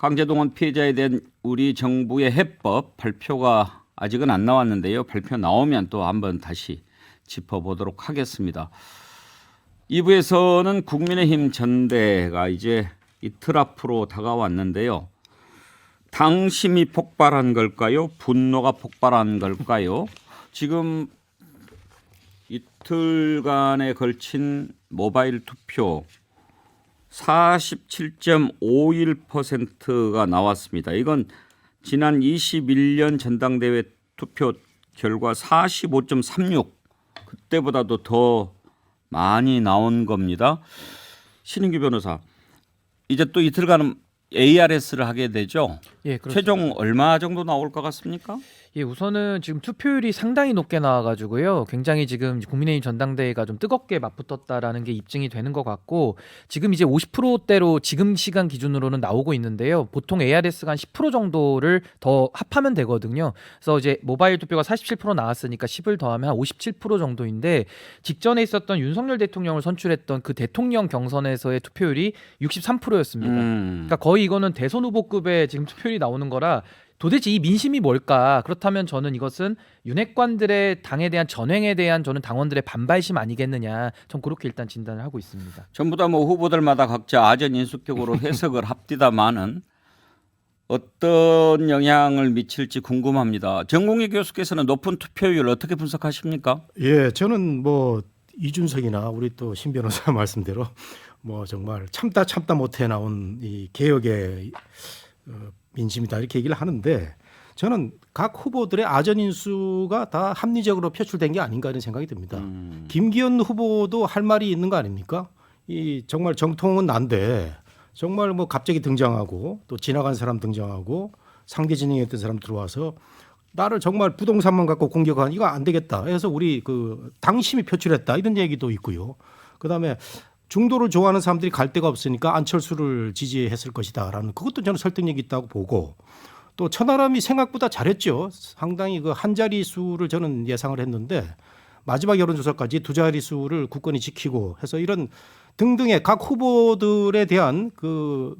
강제동원 피해자에 대한 우리 정부의 해법 발표가 아직은 안 나왔는데요. 발표 나오면 또 한번 다시 짚어보도록 하겠습니다. 2부에서는 국민의힘 전대가 이제 이틀 앞으로 다가왔는데요. 당심이 폭발한 걸까요? 분노가 폭발한 걸까요? 지금 이틀간에 걸친 모바일 투표 47.51%가 나왔습니다. 이건 지난 21년 전당대회 투표 결과 45.36 그때보다도 더 많이 나온 겁니다. 신인규 변호사, 이제 또 이틀간은 ARS를 하게 되죠. 예, 그렇습니다. 최종 얼마 정도 나올 것 같습니까? 예, 우선은 지금 투표율이 상당히 높게 나와가지고요. 굉장히 지금 국민의힘 전당대회가 좀 뜨겁게 맞붙었다라는 게 입증이 되는 것 같고, 지금 이제 50%대로 지금 시간 기준으로는 나오고 있는데요. 보통 ARS가 한 10% 정도를 더 합하면 되거든요. 그래서 이제 모바일 투표가 47% 나왔으니까 10을 더하면 한 57% 정도인데, 직전에 있었던 윤석열 대통령을 선출했던 그 대통령 경선에서의 투표율이 63%였습니다. 그러니까 거의 이거는 대선 후보급의 지금 투표율이 나오는 거라 도대체 이 민심이 뭘까? 그렇다면 저는 이것은 윤핵관들의 당에 대한 전횡에 대한 저는 당원들의 반발심 아니겠느냐. 전 그렇게 일단 진단을 하고 있습니다. 전부 다 뭐 후보들마다 각자 아전인수격으로 해석을 합디다마는 어떤 영향을 미칠지 궁금합니다. 정공희 교수께서는 높은 투표율 어떻게 분석하십니까? 예, 저는 뭐 이준석이나 우리 또 신 변호사 말씀대로 뭐 정말 참다 못해 나온 이 개혁의 민심이다 이렇게 얘기를 하는데, 저는 각 후보들의 아전인수가 다 합리적으로 표출된 게 아닌가 이런 생각이 듭니다. 김기현 후보도 할 말이 있는 거 아닙니까? 이 정말 정통은 난데 정말 뭐 갑자기 등장하고 또 지나간 사람 등장하고 상대 진영에 있던 사람 들어와서 나를 정말 부동산만 갖고 공격한 이거 안 되겠다. 그래서 우리 그 당심이 표출했다 이런 얘기도 있고요. 그다음에 중도를 좋아하는 사람들이 갈 데가 없으니까 안철수를 지지했을 것이다라는 그것도 저는 설득력이 있다고 보고, 또 천하람이 생각보다 잘했죠. 상당히 그 한 자리 수를 저는 예상을 했는데 마지막 여론조사까지 두 자리 수를 굳건히 지키고 해서 이런 등등의 각 후보들에 대한 그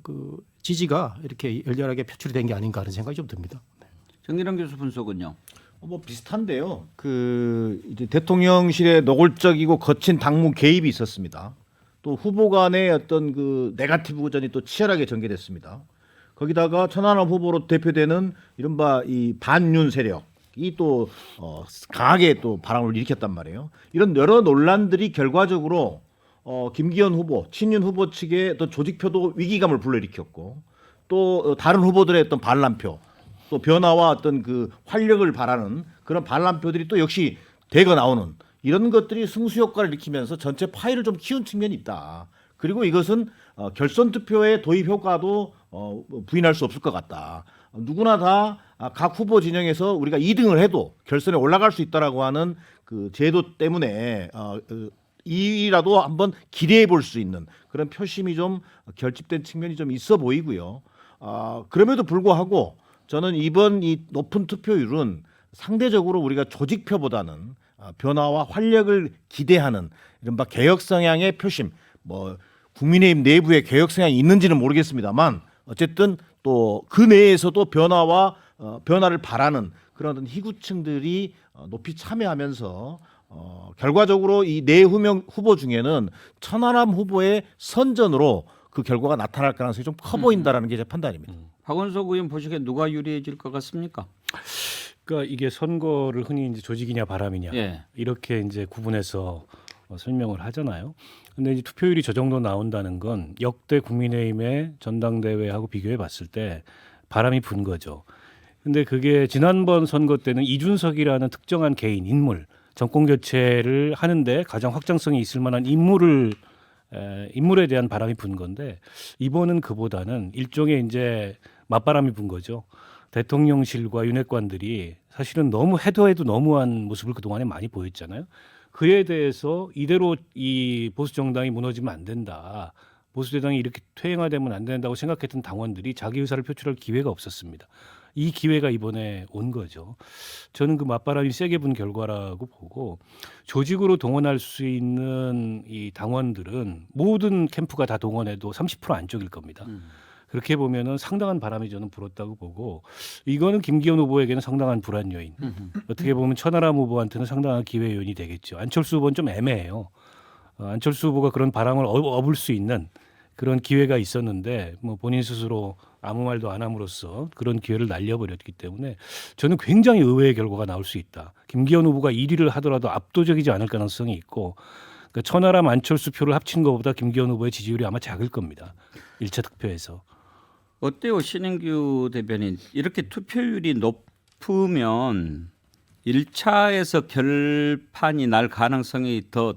지지가 이렇게 열렬하게 표출이 된 게 아닌가 하는 생각이 좀 듭니다. 정일환 교수 분석은요? 뭐 비슷한데요. 그 이제 대통령실에 노골적이고 거친 당무 개입이 있었습니다. 또 후보 간의 어떤 그 네거티브 전이 또 치열하게 전개됐습니다. 거기다가 천하람 후보로 대표되는 이른바 이 반윤 세력이 또 강하게 또 바람을 일으켰단 말이에요. 이런 여러 논란들이 결과적으로 김기현 후보, 친윤 후보 측의 또 조직표도 위기감을 불러일으켰고, 또 다른 후보들의 어떤 반란표, 또 변화와 어떤 그 활력을 바라는 그런 반란표들이 또 역시 대거 나오는 이런 것들이 승수 효과를 일으키면서 전체 파이를 좀 키운 측면이 있다. 그리고 이것은 결선 투표의 도입 효과도 부인할 수 없을 것 같다. 누구나 다 각 후보 진영에서 우리가 2등을 해도 결선에 올라갈 수 있다라고 하는 그 제도 때문에 이라도 한번 기대해 볼 수 있는 그런 표심이 좀 결집된 측면이 좀 있어 보이고요. 그럼에도 불구하고 저는 이번 이 높은 투표율은 상대적으로 우리가 조직표보다는 변화와 활력을 기대하는 이른바 개혁 성향의 표심, 뭐 국민의힘 내부에 개혁 성향이 있는지는 모르겠습니다만 어쨌든 또 그 내에서도 변화와 변화를 바라는 그런 어떤 희구층들이 높이 참여하면서 결과적으로 이 네 후보 중에는 천하람 후보의 선전으로 그 결과가 나타날 가능성이 좀 커 보인다라는 게 제 판단입니다. 박원석 의원 보시기에 누가 유리해질 것 같습니까? 그러니까 이게 선거를 흔히 이제 조직이냐 바람이냐 예. 이렇게 이제 구분해서 설명을 하잖아요. 근데 이제 투표율이 저 정도 나온다는 건 역대 국민의힘의 전당대회하고 비교해 봤을 때 바람이 분 거죠. 근데 그게 지난번 선거 때는 이준석이라는 특정한 개인 인물 정권 교체를 하는데 가장 확장성이 있을 만한 인물에 대한 바람이 분 건데, 이번은 그보다는 일종의 이제 맞바람이 분 거죠. 대통령실과 윤핵관들이 사실은 너무 해도 너무한 모습을 그동안에 많이 보였잖아요. 그에 대해서 이대로 이 보수 정당이 무너지면 안 된다. 보수 정당이 이렇게 퇴행화되면 안 된다고 생각했던 당원들이 자기 의사를 표출할 기회가 없었습니다. 이 기회가 이번에 온 거죠. 저는 그 맞바람이 세게 분 결과라고 보고, 조직으로 동원할 수 있는 이 당원들은 모든 캠프가 다 동원해도 30% 안쪽일 겁니다. 그렇게 보면은 상당한 바람이 저는 불었다고 보고 이거는 김기현 후보에게는 상당한 불안 요인. 어떻게 보면 천하람 후보한테는 상당한 기회 요인이 되겠죠. 안철수 후보는 좀 애매해요. 안철수 후보가 그런 바람을 업을 수 있는 그런 기회가 있었는데 뭐 본인 스스로 아무 말도 안 함으로써 그런 기회를 날려버렸기 때문에 저는 굉장히 의외의 결과가 나올 수 있다. 김기현 후보가 1위를 하더라도 압도적이지 않을 가능성이 있고 그러니까 천하람 안철수 표를 합친 것보다 김기현 후보의 지지율이 아마 작을 겁니다. 1차 득표에서. 어때요, 신인규 대변인? 이렇게 투표율이 높으면 1차에서 결판이 날 가능성이 더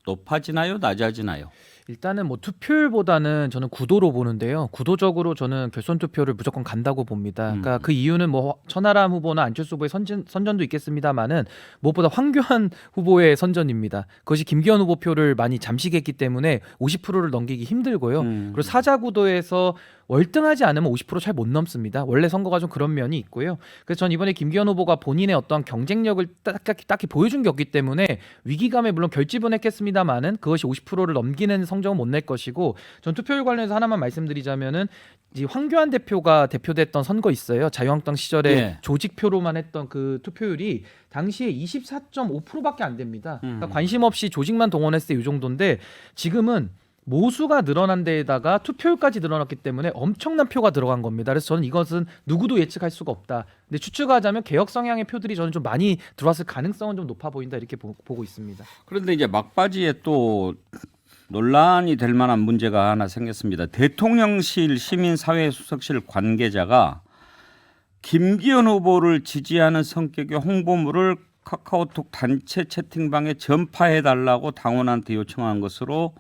높아지나요, 낮아지나요? 일단은 뭐 투표율보다는 저는 구도로 보는데요. 구도적으로 저는 결선 투표를 무조건 간다고 봅니다. 그러니까 그 이유는 뭐 천하람 후보나 안철수 후보의 선전도 있겠습니다만은 무엇보다 황교안 후보의 선전입니다. 그것이 김기현 후보 표를 많이 잠식했기 때문에 50%를 넘기기 힘들고요. 그리고 사자 구도에서 월등하지 않으면 50% 잘 못 넘습니다. 원래 선거가 좀 그런 면이 있고요. 그래서 전 이번에 김기현 후보가 본인의 어떤 경쟁력을 딱히 보여준 게 없기 때문에 위기감에 물론 결집은 했겠습니다만은 그것이 50%를 넘기는 성적은 못 낼 것이고 전 투표율 관련해서 하나만 말씀드리자면은 이 황교안 대표가 대표됐던 선거 있어요. 자유한국당 시절에 네. 조직표로만 했던 그 투표율이 당시에 24.5%밖에 안 됩니다. 그러니까 관심 없이 조직만 동원했을 때 이 정도인데 지금은 모수가 늘어난 데에다가 투표율까지 늘어났기 때문에 엄청난 표가 들어간 겁니다. 그래서 저는 이것은 누구도 예측할 수가 없다. 근데 추측하자면 개혁 성향의 표들이 저는 좀 많이 들어왔을 가능성은 좀 높아 보인다 이렇게 보고 있습니다. 그런데 이제 막바지에 또 논란이 될 만한 문제가 하나 생겼습니다. 대통령실 시민사회수석실 관계자가 김기현 후보를 지지하는 성격의 홍보물을 카카오톡 단체 채팅방에 전파해달라고 당원한테 요청한 것으로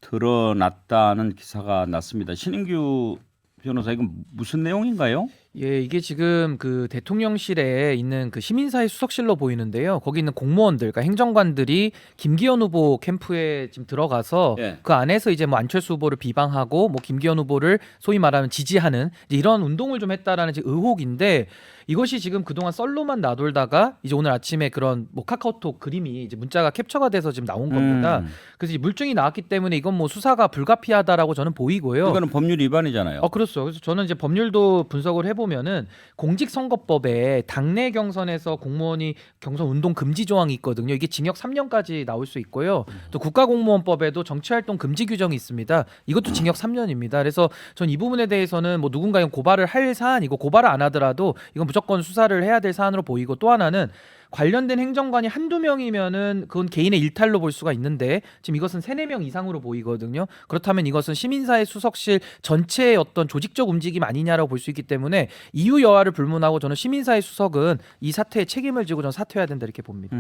드러났다는 기사가 났습니다. 신인규 변호사, 이건 무슨 내용인가요? 예, 이게 지금 그 대통령실에 있는 그 시민사회 수석실로 보이는데요. 거기 있는 공무원들, 그러니까 행정관들이 김기현 후보 캠프에 지금 들어가서 예. 그 안에서 이제 뭐 안철수 후보를 비방하고 뭐 김기현 후보를 소위 말하면 지지하는 이제 이런 운동을 좀 했다라는 지금 의혹인데 이것이 지금 그동안 썰로만 나돌다가 이제 오늘 아침에 그런 뭐 카카오톡 그림이 이제 문자가 캡처가 돼서 지금 나온 겁니다. 그래서 이제 물증이 나왔기 때문에 이건 뭐 수사가 불가피하다라고 저는 보이고요. 이거는 법률 위반이잖아요. 그렇죠. 그래서 저는 이제 법률도 분석을 해보면은 공직선거법에 당내 경선에서 공무원이 경선 운동 금지 조항이 있거든요. 이게 징역 3년까지 나올 수 있고요. 또 국가공무원법에도 정치활동 금지 규정이 있습니다. 이것도 징역 3년입니다. 그래서 전 이 부분에 대해서는 뭐 누군가 고발을 할 사안이고 고발을 안 하더라도 이건 무조건 수사를 해야 될 사안으로 보이고 또 하나는 관련된 행정관이 한두 명이면은 그건 개인의 일탈로 볼 수가 있는데 지금 이것은 3-4명 이상으로 보이거든요. 그렇다면 이것은 시민사회 수석실 전체의 어떤 조직적 움직임 아니냐라고 볼 수 있기 때문에 이유 여하를 불문하고 저는 시민사회 수석은 이 사태에 책임을 지고 저는 사퇴해야 된다 이렇게 봅니다.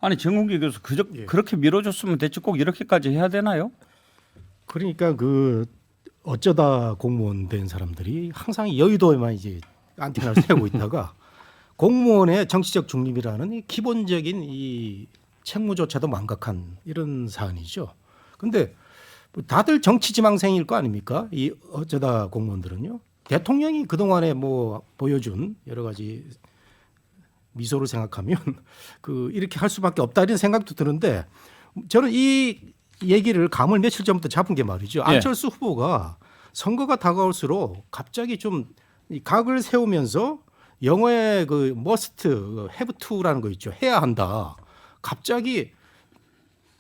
아니 정국기 교수 그렇게 밀어줬으면 됐지 꼭 이렇게까지 해야 되나요? 그러니까 그 어쩌다 공무원 된 사람들이 항상 여의도에만 이제 안테나를 세우고 있다가 공무원의 정치적 중립이라는 이 기본적인 이 책무조차도 망각한 이런 사안이죠. 근데 다들 정치 지망생일 거 아닙니까? 이 어쩌다 공무원들은요. 대통령이 그동안에 뭐 보여준 여러 가지 미소를 생각하면 그 이렇게 할 수밖에 없다 이런 생각도 드는데 저는 이 얘기를 감을 며칠 전부터 잡은 게 말이죠. 예. 안철수 후보가 선거가 다가올수록 갑자기 좀 이 각을 세우면서 영어의 그 must, have to라는 거 있죠. 해야 한다. 갑자기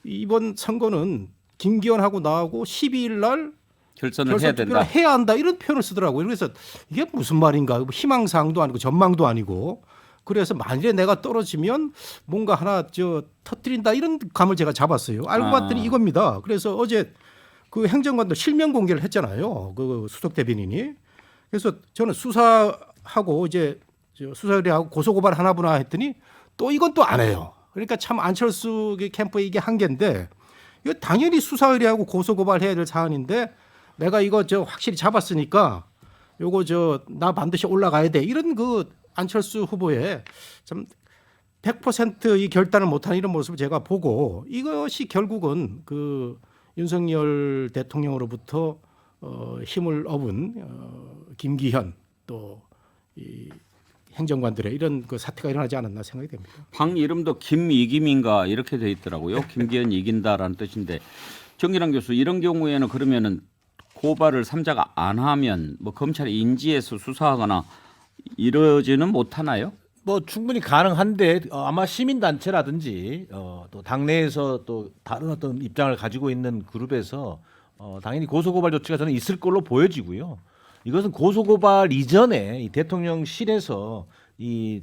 이번 선거는 김기현하고 나하고 12일 날 결선을 해야 결선 투표를 된다. 해야 한다 이런 표현을 쓰더라고요. 그래서 이게 무슨 말인가? 희망사항도 아니고 전망도 아니고 그래서 만일에 내가 떨어지면 뭔가 하나 터뜨린다 이런 감을 제가 잡았어요. 알고 봤더니 이겁니다. 그래서 어제 그 행정관도 실명 공개를 했잖아요. 그 수석 대변인이. 그래서 저는 수사하고 이제 수사 의뢰하고 고소 고발 하나 보나 했더니 또 이건 또 안 해요. 그러니까 참 안철수 캠프의 이게 한계인데 이거 당연히 수사 의뢰하고 고소 고발해야 될 사안인데 내가 이거 확실히 잡았으니까 요거 나 반드시 올라가야 돼. 이런 그 안철수 후보의 참 100%이 결단을 못하는 이런 모습을 제가 보고 이것이 결국은 그 윤석열 대통령으로부터 힘을 얻은 김기현 또 이 행정관들의 이런 그 사태가 일어나지 않았나 생각이 됩니다. 방 이름도 김이김인가 이렇게 돼 있더라고요. 김기현 이긴다라는 뜻인데 정기랑 교수 이런 경우에는 그러면은 고발을 삼자가 안 하면 뭐 검찰이 인지해서 수사하거나 이러지는 못하나요? 뭐 충분히 가능한데 아마 시민단체라든지 또 당내에서 또 다른 어떤 입장을 가지고 있는 그룹에서 당연히 고소고발 조치가 저는 있을 걸로 보여지고요. 이것은 고소고발 이전에 이 대통령실에서 이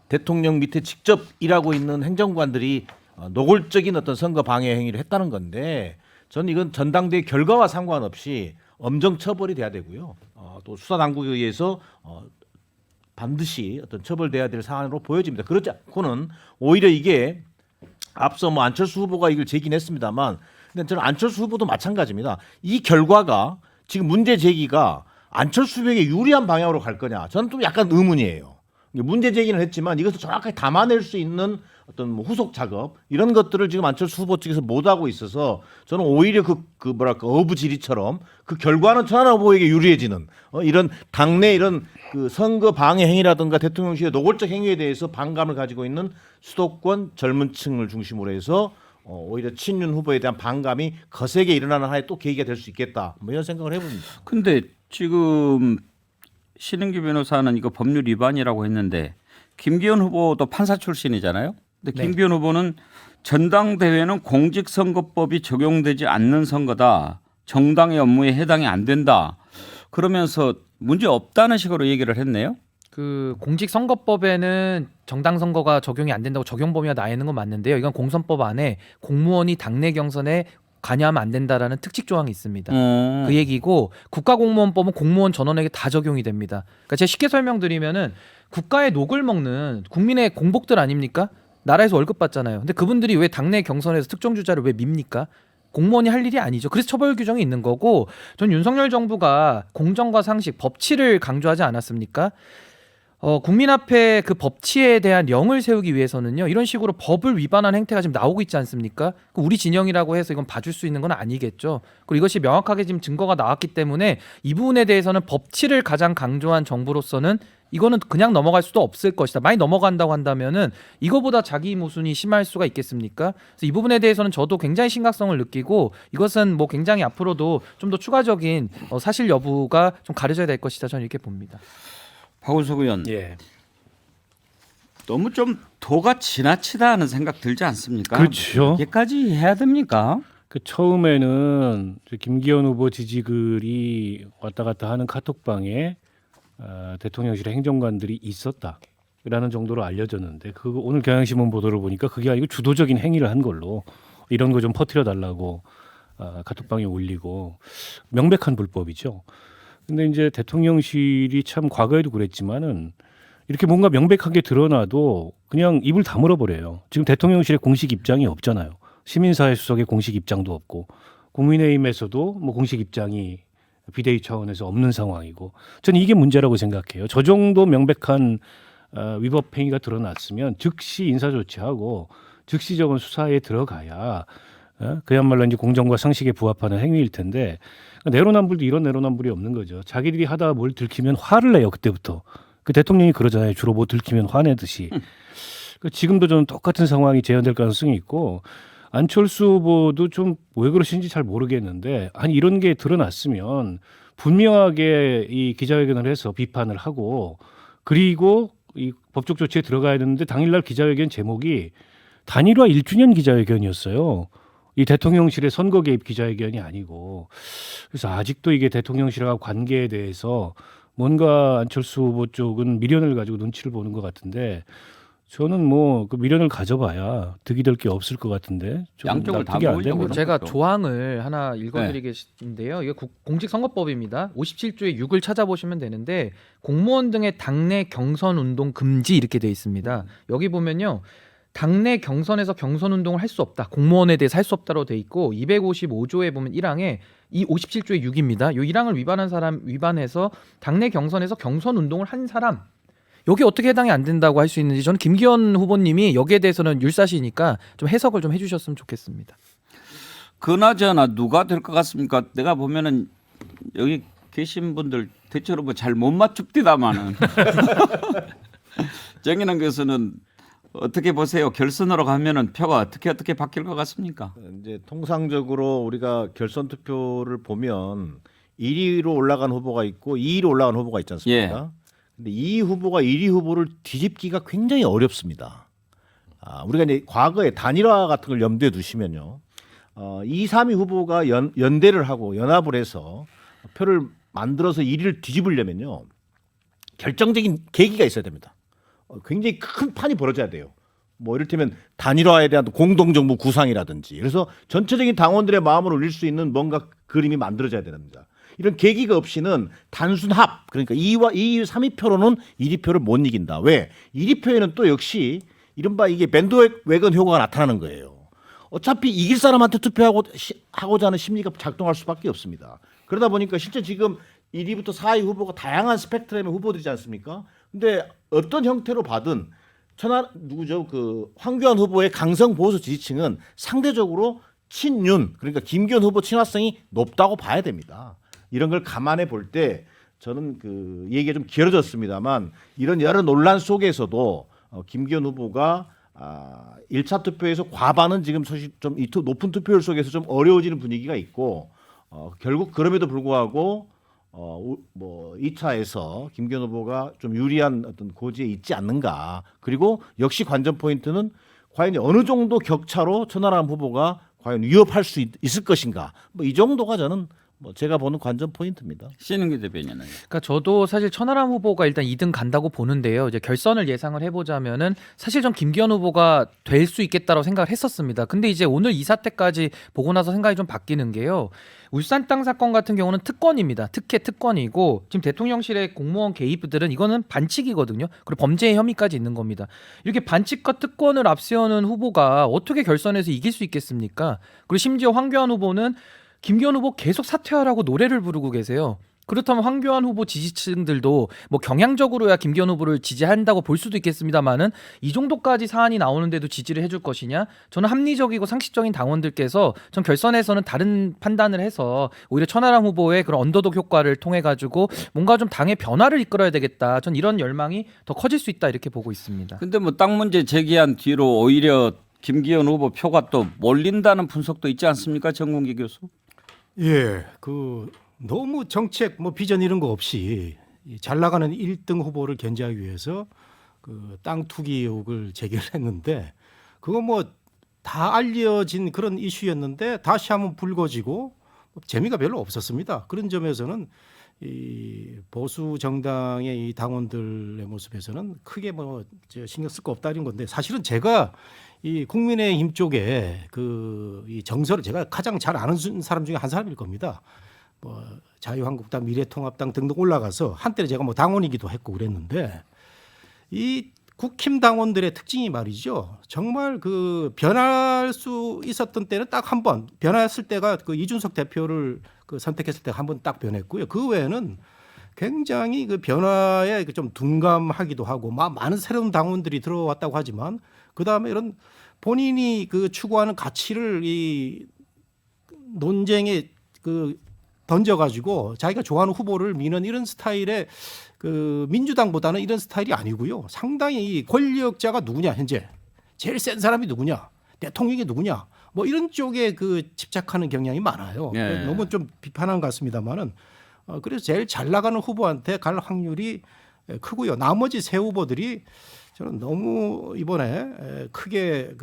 대통령 밑에 직접 일하고 있는 행정관들이 노골적인 어떤 선거 방해 행위를 했다는 건데 저는 이건 전당대회 결과와 상관없이 엄정 처벌이 돼야 되고요. 또 수사 당국에 의해서 반드시 어떤 처벌돼야 될 사안으로 보여집니다. 그렇지 않고는 오히려 이게 앞서 뭐 안철수 후보가 이걸 제기했습니다만, 근데 저는 안철수 후보도 마찬가지입니다. 이 결과가 지금 문제 제기가 안철수 후보에게 유리한 방향으로 갈 거냐? 저는 좀 약간 의문이에요. 문제 제기는 했지만 이것을 정확하게 담아낼 수 있는 어떤 뭐 후속 작업 이런 것들을 지금 안철수 후보 측에서 못 하고 있어서 저는 오히려 그 뭐랄까 어부지리처럼 그 결과는 전하나 후보에게 유리해지는 이런 당내 이런 그 선거 방해 행위라든가 대통령실의 노골적 행위에 대해서 반감을 가지고 있는 수도권 젊은층을 중심으로 해서 오히려 친윤 후보에 대한 반감이 거세게 일어나는 하에 또 계기가 될 수 있겠다. 뭐 이런 생각을 해봅니다. 근데 지금 신은규 변호사는 이거 법률 위반이라고 했는데 김기현 후보도 판사 출신이잖아요. 근데 네. 김기현 후보는 전당대회는 공직선거법이 적용되지 않는 선거다. 정당의 업무에 해당이 안 된다. 그러면서 문제 없다는 식으로 얘기를 했네요. 그 공직선거법에는 정당 선거가 적용이 안 된다고 적용 범위가 나 있는 건 맞는데요. 이건 공선법 안에 공무원이 당내 경선에 관여하면 안 된다라는 특칙 조항이 있습니다. 그 얘기고 국가공무원법은 공무원 전원에게 다 적용이 됩니다. 그러니까 제가 쉽게 설명드리면은 국가의 녹을 먹는 국민의 공복들 아닙니까? 나라에서 월급 받잖아요. 근데 그분들이 왜 당내 경선에서 특정 주자를 왜 밉니까? 공무원이 할 일이 아니죠. 그래서 처벌 규정이 있는 거고, 전 윤석열 정부가 공정과 상식, 법치를 강조하지 않았습니까? 국민 앞에 그 법치에 대한 영을 세우기 위해서는요, 이런 식으로 법을 위반한 행태가 지금 나오고 있지 않습니까? 우리 진영이라고 해서 이건 봐줄 수 있는 건 아니겠죠. 그리고 이것이 명확하게 지금 증거가 나왔기 때문에 이 부분에 대해서는 법치를 가장 강조한 정부로서는 이거는 그냥 넘어갈 수도 없을 것이다. 많이 넘어간다고 한다면은 이거보다 자기 모순이 심할 수가 있겠습니까? 그래서 이 부분에 대해서는 저도 굉장히 심각성을 느끼고 이것은 뭐 굉장히 앞으로도 좀 더 추가적인 사실 여부가 좀 가려져야 될 것이다. 저는 이렇게 봅니다. 박원석 의원, 예. 너무 좀 도가 지나치다 하는 생각 들지 않습니까? 그렇죠. 이렇게까지 해야 됩니까? 그 처음에는 김기현 후보 지지글이 왔다 갔다 하는 카톡방에 대통령실 행정관들이 있었다라는 정도로 알려졌는데 그거 오늘 경향신문 보도를 보니까 그게 아니고 주도적인 행위를 한 걸로 이런 거 좀 퍼뜨려 달라고 카톡방에 올리고 명백한 불법이죠. 근데 이제 대통령실이 참 과거에도 그랬지만은 이렇게 뭔가 명백하게 드러나도 그냥 입을 다물어 버려요. 지금 대통령실의 공식 입장이 없잖아요. 시민사회 수석의 공식 입장도 없고 국민의힘에서도 뭐 공식 입장이 비대위 차원에서 없는 상황이고 저는 이게 문제라고 생각해요. 저 정도 명백한 위법 행위가 드러났으면 즉시 인사조치하고 즉시적인 수사에 들어가야 그야말로 이제 공정과 상식에 부합하는 행위일 텐데 내로남불도 이런 내로남불이 없는 거죠. 자기들이 하다 뭘 들키면 화를 내요. 그때부터. 그 대통령이 그러잖아요. 주로 뭐 들키면 화내듯이. 지금도 저는 똑같은 상황이 재현될 가능성이 있고 안철수 후보도 좀 왜 그러신지 잘 모르겠는데 아니 이런 게 드러났으면 분명하게 이 기자회견을 해서 비판을 하고 그리고 이 법적 조치에 들어가야 되는데 당일날 기자회견 제목이 단일화 1주년 기자회견이었어요. 이 대통령실의 선거 개입 기자회견이 아니고 그래서 아직도 이게 대통령실과 관계에 대해서 뭔가 안철수 후보 쪽은 미련을 가지고 눈치를 보는 것 같은데 저는 뭐 그 미련을 가져봐야 득이 될 게 없을 것 같은데 좀 양쪽을 다 납득이 안 보이려고 됩니다. 제가 그렇죠. 조항을 하나 읽어드리겠는데요. 이게 공직선거법입니다. 57조의 6을 찾아보시면 되는데 공무원 등의 당내 경선 운동 금지 이렇게 돼 있습니다. 여기 보면요. 당내 경선에서 경선 운동을 할 수 없다. 공무원에 대해서 할 수 없다로 돼 있고 255조에 보면 1항에 이 57조의 6입니다. 이 1항을 위반한 사람 위반해서 당내 경선에서 경선 운동을 한 사람 여기 어떻게 해당이 안 된다고 할 수 있는지 저는 김기현 후보님이 여기에 대해서는 율사시니까 좀 해석을 좀 해주셨으면 좋겠습니다. 그나저나 누가 될 것 같습니까? 내가 보면은 여기 계신 분들 대체로 뭐 잘 못 맞춥디다마는 정인환 교수는 어떻게 보세요? 결선으로 가면은 표가 어떻게 바뀔 것 같습니까? 이제 통상적으로 우리가 결선 투표를 보면 1위로 올라간 후보가 있고 2위로 올라간 후보가 있지 않습니까? 근데 이 후보가 1위 후보를 뒤집기가 굉장히 어렵습니다. 우리가 이제 과거에 단일화 같은 걸 염두에 두시면요. 2, 3위 후보가 연대를 하고 연합을 해서 표를 만들어서 1위를 뒤집으려면요. 결정적인 계기가 있어야 됩니다. 굉장히 큰 판이 벌어져야 돼요. 뭐 이를테면 단일화에 대한 공동정부 구상이라든지 그래서 전체적인 당원들의 마음을 울릴 수 있는 뭔가 그림이 만들어져야 됩니다. 이런 계기가 없이는 단순 합 그러니까 2위, 3위 표로는 1위 표를 못 이긴다. 왜? 1위 표에는 또 역시 이른바 이게 밴드웨건 효과가 나타나는 거예요. 어차피 이길 사람한테 투표하고자 하는 심리가 작동할 수밖에 없습니다. 그러다 보니까 실제 지금 1위부터 4위 후보가 다양한 스펙트럼의 후보들이지 않습니까? 근데 어떤 형태로 받은 황교안 후보의 강성 보수 지지층은 상대적으로 친윤 그러니까 김기현 후보 친화성이 높다고 봐야 됩니다. 이런 걸 감안해 볼 때 저는 그 얘기가 좀 길어졌습니다만 이런 여러 논란 속에서도 김기현 후보가 1차 투표에서 과반은 지금 사실 좀 이 높은 투표율 속에서 좀 어려워지는 분위기가 있고 결국 그럼에도 불구하고 뭐 2차에서 김기현 후보가 좀 유리한 어떤 고지에 있지 않는가. 그리고 역시 관전 포인트는 과연 어느 정도 격차로 천하람 후보가 과연 위협할 수 있을 것인가. 뭐 이 정도가 저는 뭐 제가 보는 관전 포인트입니다. 신은기 대변인은 그러니까 저도 사실 천하람 후보가 일단 2등 간다고 보는데요. 이제 결선을 예상을 해보자면은 사실 전 김기현 후보가 될 수 있겠다라고 생각을 했었습니다. 근데 이제 오늘 이 사태까지 보고 나서 생각이 좀 바뀌는 게요. 울산 땅 사건 같은 경우는 특권입니다. 특혜특권이고 지금 대통령실의 공무원 개입들은 이거는 반칙이거든요. 그리고 범죄의 혐의까지 있는 겁니다. 이렇게 반칙과 특권을 앞세우는 후보가 어떻게 결선에서 이길 수 있겠습니까? 그리고 심지어 황교안 후보는 김기현 후보 계속 사퇴하라고 노래를 부르고 계세요. 그렇다면 황교안 후보 지지층들도 뭐 경향적으로야 김기현 후보를 지지한다고 볼 수도 있겠습니다만은 이 정도까지 사안이 나오는데도 지지를 해줄 것이냐? 저는 합리적이고 상식적인 당원들께서 전 결선에서는 다른 판단을 해서 오히려 천하람 후보의 그런 언더독 효과를 통해 가지고 뭔가 좀 당의 변화를 이끌어야 되겠다. 전 이런 열망이 더 커질 수 있다 이렇게 보고 있습니다. 근데 뭐 땅 문제 제기한 뒤로 오히려 김기현 후보 표가 또 몰린다는 분석도 있지 않습니까, 정국기 교수? 예, 너무 정책 뭐 비전 이런 거 없이 잘 나가는 1등 후보를 견제하기 위해서 땅 투기 의혹을 제기를 했는데 그거 뭐 다 알려진 그런 이슈였는데 다시 한번 불거지고 재미가 별로 없었습니다. 그런 점에서는 이 보수 정당의 이 당원들의 모습에서는 크게 뭐 신경 쓸 거 없다 이런 건데 사실은 제가 이 국민의힘 쪽에 이 정서를 제가 가장 잘 아는 사람 중에 한 사람일 겁니다. 뭐 자유한국당, 미래통합당 등등 올라가서 한때는 제가 뭐 당원이기도 했고 그랬는데 이 국힘 당원들의 특징이 말이죠. 정말 변할 수 있었던 때는 딱 한 번 변했을 때가 이준석 대표를 선택했을 때 한 번 딱 변했고요. 그 외에는 굉장히 변화에 좀 둔감하기도 하고 많은 새로운 당원들이 들어왔다고 하지만 그 다음에 이런 본인이 추구하는 가치를 이 논쟁에 던져가지고 자기가 좋아하는 후보를 미는 이런 스타일의 민주당보다는 이런 스타일이 아니고요. 상당히 권력자가 누구냐 현재 제일 센 사람이 누구냐 대통령이 누구냐 뭐 이런 쪽에 집착하는 경향이 많아요. 네. 너무 좀 비판한 것 같습니다만은 그래서 제일 잘 나가는 후보한테 갈 확률이 크고요. 나머지 세 후보들이 저는 너무 이번에 크게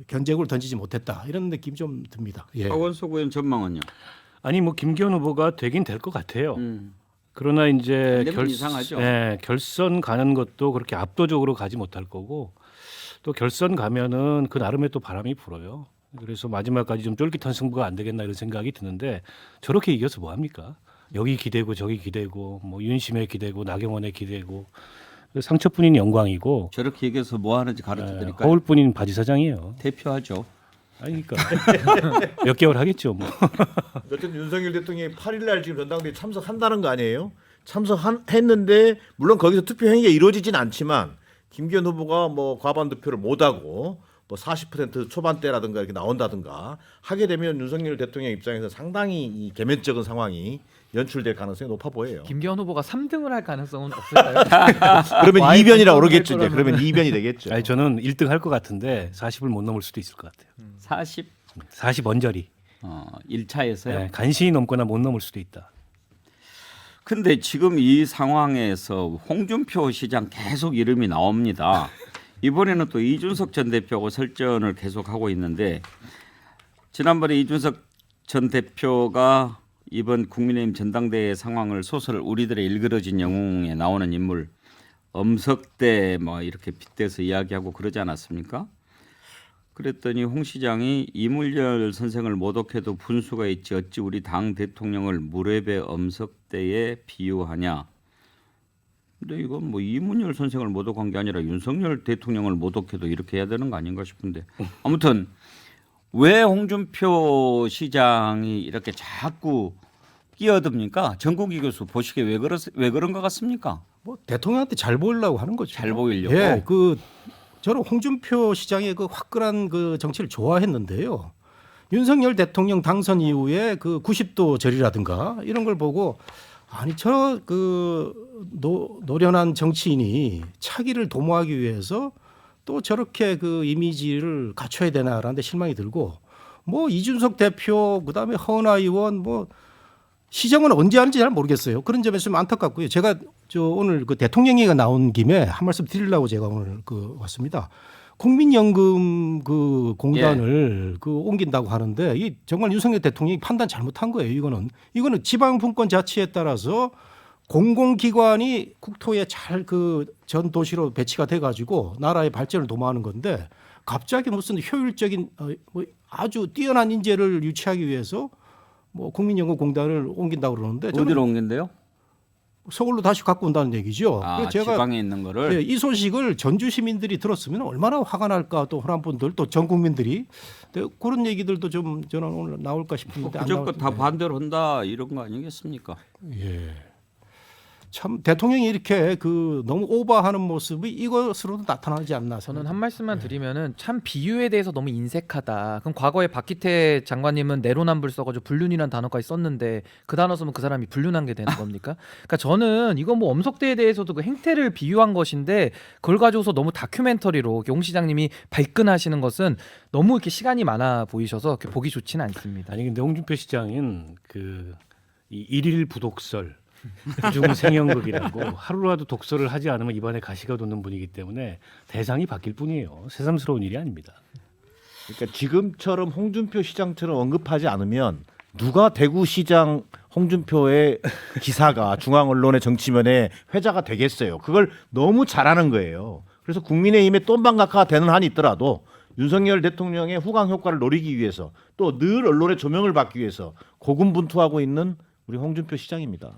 견제구를 던지지 못했다 이런 느낌이 좀 듭니다. 예. 박원석 의원 전망은요? 아니 뭐 김기현 후보가 되긴 될 것 같아요. 그러나 이제 이상하죠. 결선 가는 것도 그렇게 압도적으로 가지 못할 거고 또 결선 가면은 그 나름의 또 바람이 불어요. 그래서 마지막까지 좀 쫄깃한 승부가 안 되겠나 이런 생각이 드는데 저렇게 이겨서 뭐 합니까? 여기 기대고 저기 기대고 뭐 윤심에 기대고 나경원에 기대고 상처뿐인 영광이고 저렇게 얘기해서 뭐 하는지 가르쳐 드릴까요? 허울뿐인 바지 사장이에요. 대표하죠. 아니 그러니까 몇 개월 하겠죠 뭐. 어쨌든 윤석열 대통령이 8일날 지금 전당대회 참석한다는 거 아니에요? 참석했는데 물론 거기서 투표 행위가 이루어지진 않지만 김기현 후보가 뭐 과반 득표를 못하고 뭐 40% 초반대라든가 이렇게 나온다든가 하게 되면 윤석열 대통령 입장에서 상당히 이 개면적인 상황이 연출될 가능성이 높아 보여요. 김기현 후보가 3등을 할 가능성은 없을까요? 그러면 와이프 2변이라 오르겠죠. 할 이제 그러면 2변이 되겠죠. 아니 저는 1등 할 것 같은데 40을 못 넘을 수도 있을 것 같아요. 40 40 언저리. 1차에서요. 네, 간신히 넘거나 못 넘을 수도 있다. 근데 지금 이 상황에서 홍준표 시장 계속 이름이 나옵니다. 이번에는 또 이준석 전 대표하고 설전을 계속하고 있는데 지난번에 이준석 전 대표가 이번 국민의힘 전당대회 상황을 소설 우리들의 일그러진 영웅에 나오는 인물 엄석대 뭐 이렇게 빗대서 이야기하고 그러지 않았습니까? 그랬더니 홍 시장이 이물열 선생을 모독해도 분수가 있지 어찌 우리 당 대통령을 무렵의 엄석대에 비유하냐. 근데 이건 뭐 이문열 선생을 모독한 게 아니라 윤석열 대통령을 모독해도 이렇게 해야 되는 거 아닌가 싶은데 아무튼 왜 홍준표 시장이 이렇게 자꾸 끼어듭니까? 정국이 교수 보시기에 왜 그런 것 같습니까? 뭐 대통령한테 잘 보이려고 하는 거죠. 잘 보이려고. 예, 저는 홍준표 시장의 그 화끈한 그 정치를 좋아했는데요. 윤석열 대통령 당선 이후에 그 90도 절이라든가 이런 걸 보고 아니 저 그 노련한 정치인이 차기를 도모하기 위해서 또 저렇게 그 이미지를 갖춰야 되나라는 데 실망이 들고 뭐 이준석 대표 그다음에 허은하 의원 뭐 시정은 언제 하는지 잘 모르겠어요. 그런 점에서 좀 안타깝고요. 제가 오늘 그 대통령 얘기가 나온 김에 한 말씀 드리려고 제가 오늘 왔습니다. 국민연금 그 공단을 그 옮긴다고 하는데 이 정말 윤석열 대통령이 판단 잘못한 거예요. 이거는 지방분권 자치에 따라서 공공기관이 국토에 잘 그 전 도시로 배치가 돼가지고 나라의 발전을 도모하는 건데 갑자기 무슨 효율적인 뭐 아주 뛰어난 인재를 유치하기 위해서 뭐 국민연금공단을 옮긴다고 그러는데 저는 어디로 옮긴대요? 서울로 다시 갖고 온다는 얘기죠. 아, 그래서 제가 지방에 있는 거를. 예, 이 소식을 전주 시민들이 들었으면 얼마나 화가 날까 또 호남 분들 또 전 국민들이 그런 얘기들도 좀 저는 오늘 나올까 싶은데 안 그저껏 다 나왔- 반대로 한다 이런 거 아니겠습니까? 예. 참 대통령이 이렇게 그 너무 오버하는 모습이 이것으로도 나타나지 않나 저는 한 말씀만 드리면은 참 비유에 대해서 너무 인색하다. 그럼 과거에 박기태 장관님은 내로남불 써가지고 불륜이라는 단어까지 썼는데 그 단어 쓰면 그 사람이 불륜한 게 되는 겁니까? 그러니까 저는 이거 뭐 엄석대에 대해서도 그 행태를 비유한 것인데 그걸 가지고서 너무 다큐멘터리로 용 시장님이 발끈하시는 것은 너무 이렇게 시간이 많아 보이셔서 보기 좋지는 않습니다. 아니 근데 홍준표 시장은 이 일일 부독설 중 생연극이라고 하루라도 독설을 하지 않으면 입안에 가시가 돋는 분이기 때문에 대상이 바뀔 뿐이에요. 새삼스러운 일이 아닙니다. 그러니까 지금처럼 홍준표 시장처럼 언급하지 않으면 누가 대구시장 홍준표의 기사가 중앙 언론의 정치면에 회자가 되겠어요. 그걸 너무 잘하는 거예요. 그래서 국민의힘의 똠방각화가 되는 한이 있더라도 윤석열 대통령의 후광 효과를 노리기 위해서 또 늘 언론의 조명을 받기 위해서 고군분투하고 있는 우리 홍준표 시장입니다.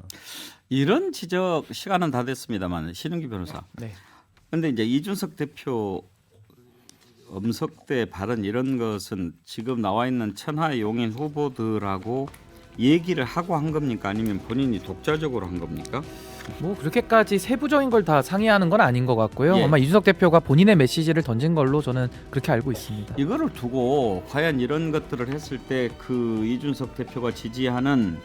이런 지적 시간은 다 됐습니다만 신은기 변호사. 네. 근데 이제 이준석 대표 엄석대 발언 이런 것은 지금 나와 있는 천하의 용인 후보들하고 얘기를 하고 한 겁니까? 아니면 본인이 독자적으로 한 겁니까? 뭐 그렇게까지 세부적인 걸 다 상의하는 건 아닌 것 같고요. 예. 아마 이준석 대표가 본인의 메시지를 던진 걸로 저는 그렇게 알고 있습니다. 이거를 두고 과연 이런 것들을 했을 때 그 이준석 대표가 지지하는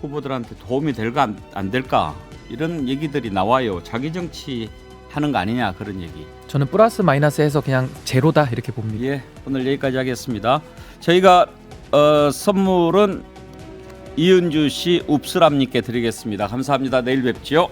후보들한테 도움이 될까 안 될까 이런 얘기들이 나와요. 자기 정치 하는 거 아니냐 그런 얘기. 저는 플러스 마이너스해서 그냥 제로다 이렇게 봅니다. 예, 오늘 여기까지 하겠습니다. 저희가 선물은 이은주 씨 웁스람님께 드리겠습니다. 감사합니다. 내일 뵙지요.